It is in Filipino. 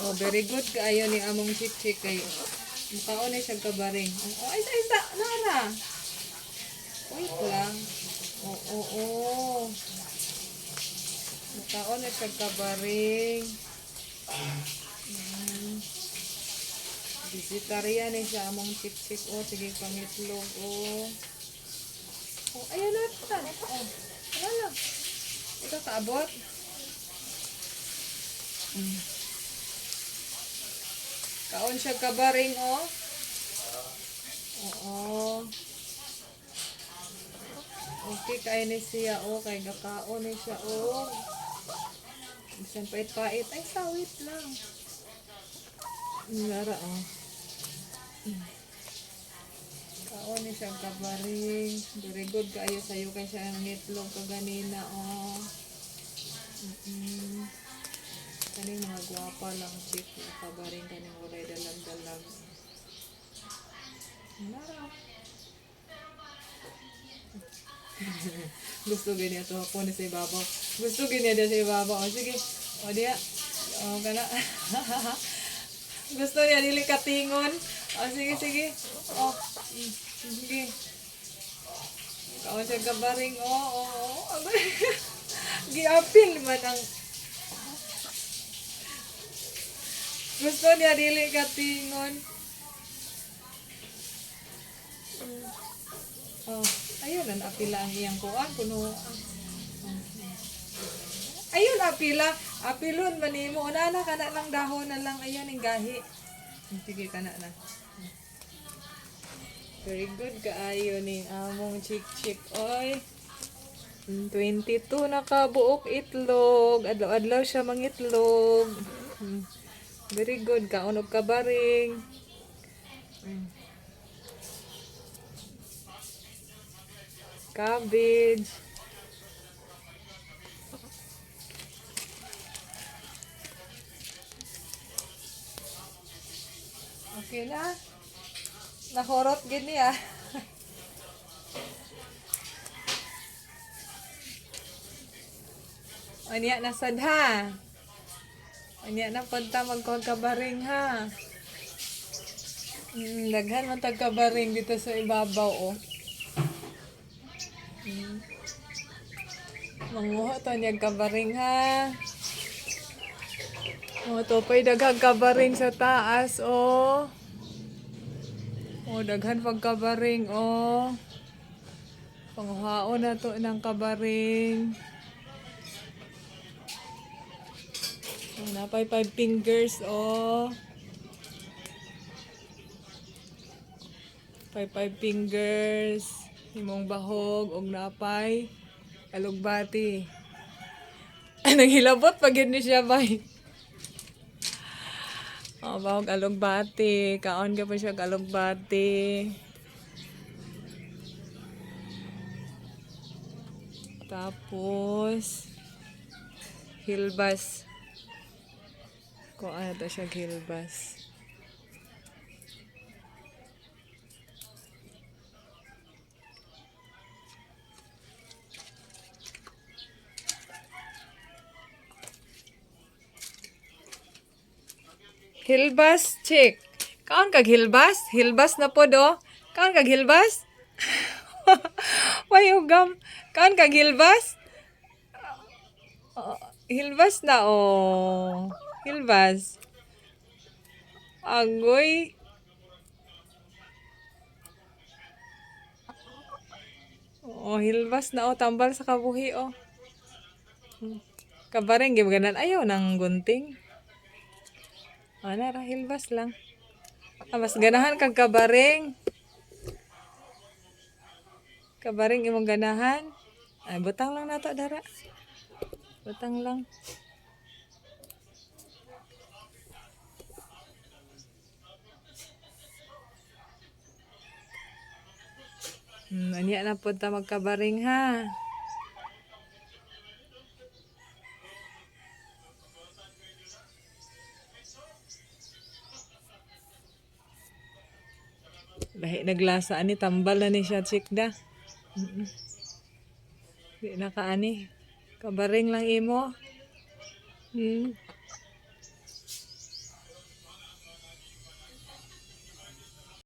Oh, very good kaayo ni among chik-chik kay mukhaon na siya kabaring. Oh, isa, nara. Wait lang. Oo. Mukhaon na siya kabaring. Vegetarian na siya among chik-chik. Oh, sige, pangitlog. Oh, ayan na. Oh, wala lang. Ito kaabot. Kaon siya kabaring, oh. Oo. Okay, kaya ni siya, oh. Kaya gakaon ni siya, oh. Bisan pait-pait. Ay, sawit lang. Lara, oh. Kaon ni siya kabaring. Very good kaayo sayo kay siya ang itlog kaganina, oh. Kaning mga gwapa lang chick na kabaring kaning walay dalag-dalag. Lara. Gusto ganyan to po ni sa ibabaw. Gusto ganyan din sa ibabaw. O sige. O diya. O kana. Gusto niya dili katingon. O sige. O. Sige. Kaon siya kabaring. O. Giapil man ang gusto niya dili katingon. Oh, ayun ang apila ang iyang kuan kuno. Ayun apila, apilon manimo una na kana lang dahon na lang ayun ang gahi. Sige kana na. Very good kaayo ni among chik-chik oy. 22 na ka buok itlog. Adlaw-adlaw siya mangitlog. Very good kaon og kabaring. Cabbage. Okay na. Nahorot gid niya. Anya nasad ha. Anya na punta magkakabaring ha. Daghan man tagkabaring dito sa ibabaw oh. Manguha to niya kabaring ha. Oh, to pa'y daghang kabaring sa taas oh. Oh, daghan pagkabaring oh. Panghuhaon na to ng kabaring. Oh, napay 5 fingers oh. 5 fingers. Himong bahog og napay alugbati. Naghilabot pag yun ni siya bay. Oh, bahog alugbati. Kaon ka pa siya alugbati. Tapos hilbas. Kung ano to siya hilbas. Hilbas, chick. Kaon kag hilbas? Hilbas na po do. Kaon kag hilbas? Mayugam. Kaon kag hilbas? Hilbas na oh. Hilbas. Agoy. Oh, hilbas na oh. Tambal sa kabuhi oh. Kabaring gimaganan ayaw ng gunting. Ana ra hilbas lang. Mas ganahan kag kabaring. Kabaring imong ganahan. Ay butang lang nato dara. Butang lang. Anya na po ta magkabaring ha. Lahi naglasa ani tambal na ni siya chikda. Di na ka ani. Kabaring lang imo.